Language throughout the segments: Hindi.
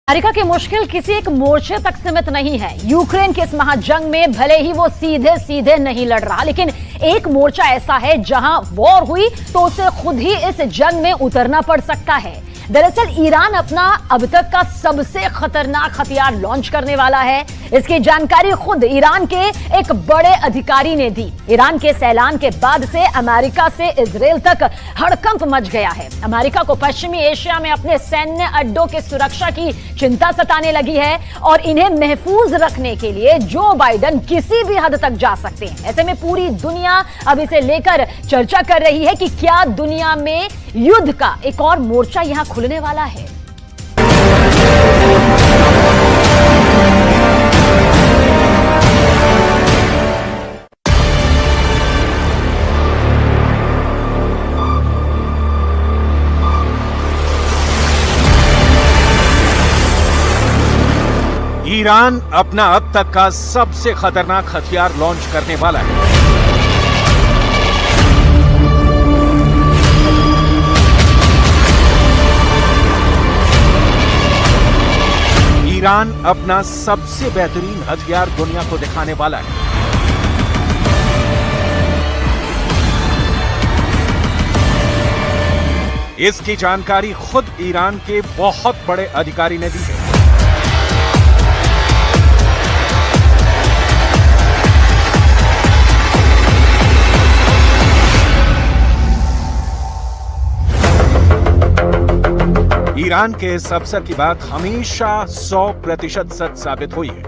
अमेरिका की मुश्किल किसी एक मोर्चे तक सीमित नहीं है। यूक्रेन के इस महाजंग में भले ही वो सीधे सीधे नहीं लड़ रहा, लेकिन एक मोर्चा ऐसा है जहां वॉर हुई तो उसे खुद ही इस जंग में उतरना पड़ सकता है। दरअसल ईरान अपना अब तक का सबसे खतरनाक हथियार लॉन्च करने वाला है। इसकी जानकारी खुद ईरान के एक बड़े अधिकारी ने दी। ईरान के इस ऐलान के बाद से अमेरिका से इजराइल तक हड़कंप मच गया है। अमेरिका को पश्चिमी एशिया में अपने सैन्य अड्डों की सुरक्षा की चिंता सताने लगी है और इन्हें महफूज रखने के लिए जो बाइडेन किसी भी हद तक जा सकते हैं। ऐसे में पूरी दुनिया अब इसे लेकर चर्चा कर रही है कि क्या दुनिया में युद्ध का एक और मोर्चा यहां खुलने वाला है। ईरान अपना अब तक का सबसे खतरनाक हथियार लॉन्च करने वाला है। ईरान अपना सबसे बेहतरीन हथियार दुनिया को दिखाने वाला है। इसकी जानकारी खुद ईरान के बहुत बड़े अधिकारी ने दी है। ईरान के इस अफसर की बात हमेशा 100% सच साबित हुई है।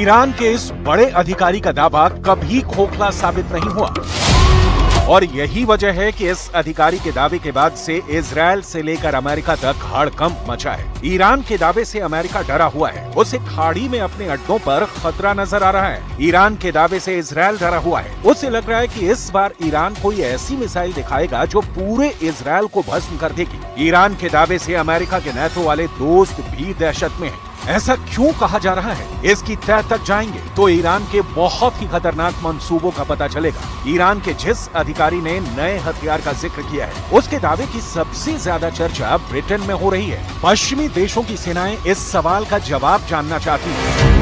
ईरान के इस बड़े अधिकारी का दावा कभी खोखला साबित नहीं हुआ और यही वजह है कि इस अधिकारी के दावे के बाद से इजराइल से लेकर अमेरिका तक हड़कंप मचा है। ईरान के दावे से अमेरिका डरा हुआ है। उसे खाड़ी में अपने अड्डों पर खतरा नजर आ रहा है। ईरान के दावे से इजराइल डरा हुआ है। उसे लग रहा है कि इस बार ईरान कोई ऐसी मिसाइल दिखाएगा जो पूरे इजराइल को भस्म कर देगी। ईरान के दावे से अमेरिका के नेटो वाले दोस्त भी दहशत में हैं। ऐसा क्यों कहा जा रहा है, इसकी तह तक जाएंगे तो ईरान के बहुत ही खतरनाक मंसूबों का पता चलेगा। ईरान के जिस अधिकारी ने नए हथियार का जिक्र किया है, उसके दावे की सबसे ज्यादा चर्चा ब्रिटेन में हो रही है। पश्चिमी देशों की सेनाएं इस सवाल का जवाब जानना चाहती हैं।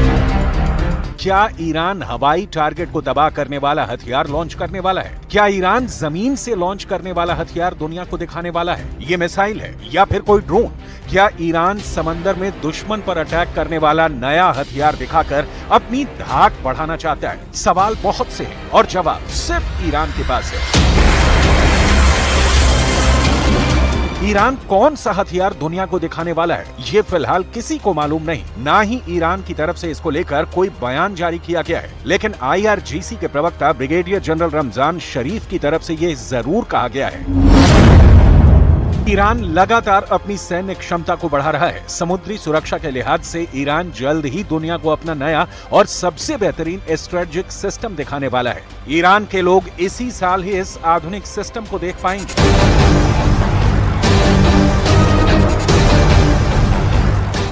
क्या ईरान हवाई टारगेट को तबाह करने वाला हथियार लॉन्च करने वाला है? क्या ईरान जमीन से लॉन्च करने वाला हथियार दुनिया को दिखाने वाला है? ये मिसाइल है या फिर कोई ड्रोन? क्या ईरान समंदर में दुश्मन पर अटैक करने वाला नया हथियार दिखाकर अपनी धाक बढ़ाना चाहता है? सवाल बहुत से हैं और जवाब सिर्फ ईरान के पास है। ईरान कौन सा हथियार दुनिया को दिखाने वाला है, ये फिलहाल किसी को मालूम नहीं। ना ही ईरान की तरफ से इसको लेकर कोई बयान जारी किया गया है, लेकिन IRGC के प्रवक्ता ब्रिगेडियर जनरल रमजान शरीफ की तरफ से ये जरूर कहा गया है। ईरान लगातार अपनी सैन्य क्षमता को बढ़ा रहा है। समुद्री सुरक्षा के लिहाज से ईरान जल्द ही दुनिया को अपना नया और सबसे बेहतरीन स्ट्रेटेजिक सिस्टम दिखाने वाला है। ईरान के लोग इसी साल ही इस आधुनिक सिस्टम को देख पाएंगे।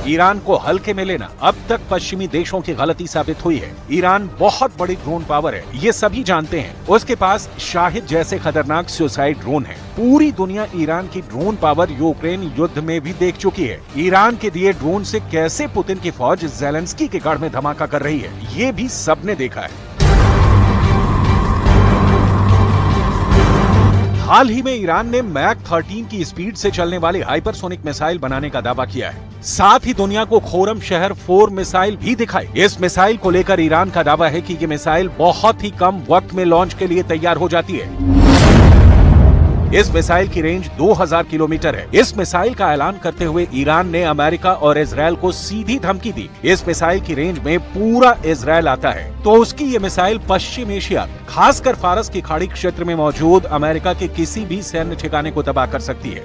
ईरान को हल्के में लेना अब तक पश्चिमी देशों की गलती साबित हुई है। ईरान बहुत बड़ी ड्रोन पावर है, ये सभी जानते हैं। उसके पास शाहिद जैसे खतरनाक सुसाइड ड्रोन है। पूरी दुनिया ईरान की ड्रोन पावर यूक्रेन युद्ध में भी देख चुकी है। ईरान के दिए ड्रोन से कैसे पुतिन की फौज ज़ेलेंस्की के गढ़ में धमाका कर रही है, ये भी सबने देखा है। हाल ही में ईरान ने मैक 13 की स्पीड से चलने वाली हाइपरसोनिक मिसाइल बनाने का दावा किया है। साथ ही दुनिया को खोरम शहर 4 मिसाइल भी दिखाई। इस मिसाइल को लेकर ईरान का दावा है कि ये मिसाइल बहुत ही कम वक्त में लॉन्च के लिए तैयार हो जाती है। इस मिसाइल की रेंज 2000 किलोमीटर है। इस मिसाइल का ऐलान करते हुए ईरान ने अमेरिका और इजराइल को सीधी धमकी दी। इस मिसाइल की रेंज में पूरा इजराइल आता है तो उसकी ये मिसाइल पश्चिम एशिया, खासकर फारस की खाड़ी क्षेत्र में मौजूद अमेरिका के किसी भी सैन्य ठिकाने को तबाह कर सकती है।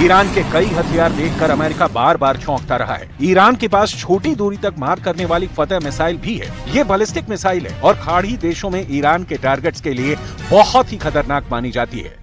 ईरान के कई हथियार देखकर अमेरिका बार बार चौंकता रहा है। ईरान के पास छोटी दूरी तक मार करने वाली फतह मिसाइल भी है। ये बैलिस्टिक मिसाइल है और खाड़ी देशों में ईरान के टारगेट्स के लिए बहुत ही खतरनाक मानी जाती है।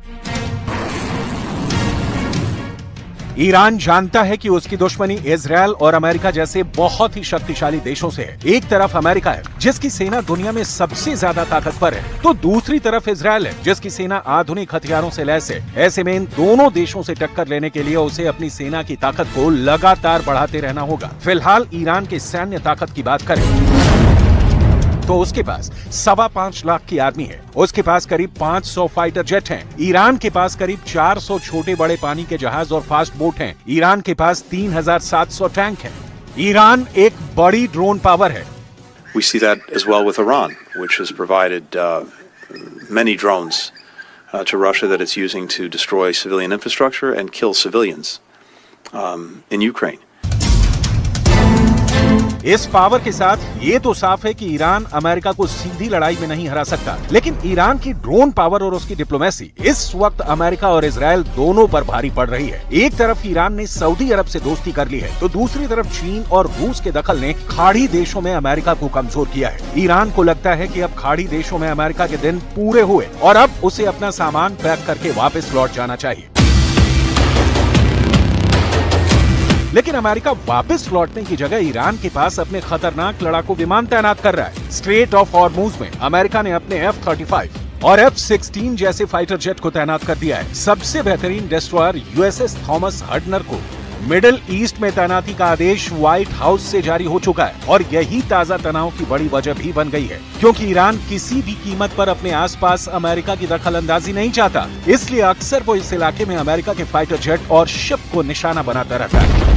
ईरान जानता है कि उसकी दुश्मनी इजराइल और अमेरिका जैसे बहुत ही शक्तिशाली देशों से है। एक तरफ अमेरिका है जिसकी सेना दुनिया में सबसे ज्यादा ताकतवर है, तो दूसरी तरफ इजराइल है जिसकी सेना आधुनिक हथियारों से लैस है। ऐसे में इन दोनों देशों से टक्कर लेने के लिए उसे अपनी सेना की ताकत को लगातार बढ़ाते रहना होगा। फिलहाल ईरान की सैन्य ताकत की बात करें तो उसके पास 5.25 लाख की आर्मी है, उसके पास करीब 500 फाइटर जेट हैं, ईरान के पास करीब 400 छोटे बड़े पानी के जहाज और फास्ट बोट हैं, ईरान के पास 3700 टैंक हैं। ईरान एक बड़ी ड्रोन पावर है। We see that as well with Iran, which has provided many drones to Russia that it's using to destroy civilian infrastructure and kill civilians in Ukraine. इस पावर के साथ ये तो साफ है कि ईरान अमेरिका को सीधी लड़ाई में नहीं हरा सकता, लेकिन ईरान की ड्रोन पावर और उसकी डिप्लोमेसी इस वक्त अमेरिका और इजराइल दोनों पर भारी पड़ रही है। एक तरफ ईरान ने सऊदी अरब से दोस्ती कर ली है, तो दूसरी तरफ चीन और रूस के दखल ने खाड़ी देशों में अमेरिका को कमजोर किया है। ईरान को लगता है कि अब खाड़ी देशों में अमेरिका के दिन पूरे हुए और अब उसे अपना सामान पैक करके वापस लौट जाना चाहिए। लेकिन अमेरिका वापस लौटने की जगह ईरान के पास अपने खतरनाक लड़ाकू विमान तैनात कर रहा है। स्ट्रेट ऑफ हॉर्मुज में अमेरिका ने अपने F-35 और F-16 जैसे फाइटर जेट को तैनात कर दिया है। सबसे बेहतरीन डेस्ट्रॉयर USS थॉमस हडनर को मिडिल ईस्ट में तैनाती का आदेश व्हाइट हाउस से जारी हो चुका है और यही ताजा तनाव की बड़ी वजह भी बन गई है, क्योंकि ईरान किसी भी कीमत पर अपने आसपास अमेरिका की दखलंदाजी नहीं चाहता। इसलिए अक्सर वो इस इलाके में अमेरिका के फाइटर जेट और शिप को निशाना बनाता रहता है।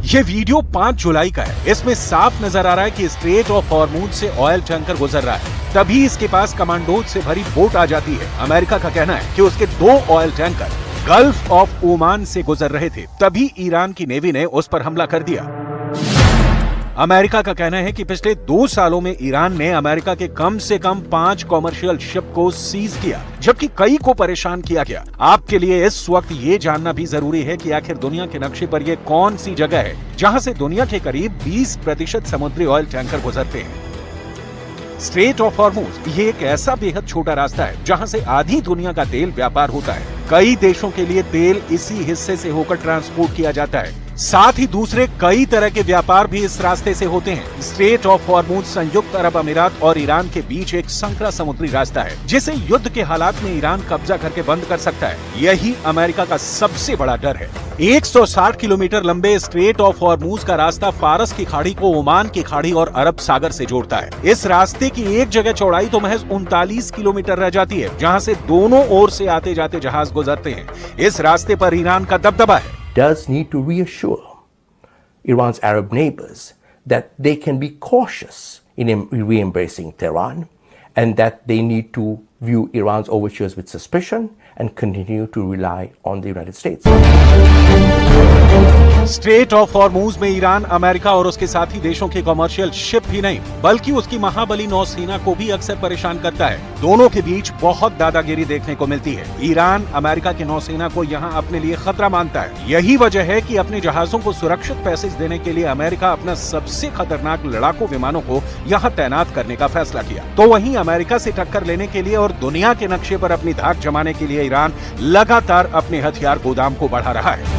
ये वीडियो 5 जुलाई का है। इसमें साफ नजर आ रहा है कि स्ट्रेट ऑफ हॉर्मुज से ऑयल टैंकर गुजर रहा है। तभी इसके पास कमांडोज से भरी बोट आ जाती है। अमेरिका का कहना है कि उसके 2 oil tanker gulf of Oman से गुजर रहे थे, तभी ईरान की नेवी ने उस पर हमला कर दिया। अमेरिका का कहना है कि पिछले 2 सालों में ईरान ने अमेरिका के कम से कम 5 कॉमर्शियल शिप को सीज किया, जबकि कई को परेशान किया गया। आपके लिए इस वक्त ये जानना भी जरूरी है कि आखिर दुनिया के नक्शे पर यह कौन सी जगह है जहां से दुनिया के करीब 20% समुद्री ऑयल टैंकर गुजरते हैं। स्ट्रेट ऑफ हॉर्मुज ये एक ऐसा बेहद छोटा रास्ता है जहां से आधी दुनिया का तेल व्यापार होता है। कई देशों के लिए तेल इसी हिस्से से होकर ट्रांसपोर्ट किया जाता है। साथ ही दूसरे कई तरह के व्यापार भी इस रास्ते से होते हैं। स्ट्रेट ऑफ हॉर्मुज संयुक्त अरब अमीरात और ईरान के बीच एक संकरा समुद्री रास्ता है, जिसे युद्ध के हालात में ईरान कब्जा करके बंद कर सकता है। यही अमेरिका का सबसे बड़ा डर है। 160 किलोमीटर लंबे स्ट्रेट ऑफ हॉर्मुज का रास्ता फारस की खाड़ी को ओमान की खाड़ी और अरब सागर से जोड़ता है। इस रास्ते की एक जगह चौड़ाई तो महज 39 किलोमीटर रह जाती है, जहां से दोनों ओर से आते जाते जहाज गुजरते हैं। इस रास्ते पर ईरान का दबदबा है। Does need to reassure Iran's Arab neighbors that they can be cautious in re-embracing Tehran and that they need to view Iran's overtures with suspicion and continue to rely on the United States. Straight of Hormuz में ईरान अमेरिका और उसके साथी देशों के कमर्शियल शिप ही नहीं बल्कि उसकी महाबली नौसेना को भी अक्सर परेशान करता है। दोनों के बीच बहुत दादागिरी देखने को मिलती है। ईरान अमेरिका की नौसेना को यहाँ अपने लिए खतरा मानता है। यही वजह है कि अपने जहाजों को सुरक्षित पैसेज देने के लिए अमेरिका अपना सबसे खतरनाक लड़ाकू विमानों को यहाँ तैनात करने का फैसला किया। तो वहीं अमेरिका से टक्कर लेने के लिए और दुनिया के नक्शे पर अपनी धाक जमाने के लिए ईरान लगातार अपने हथियार गोदाम को बढ़ा रहा है।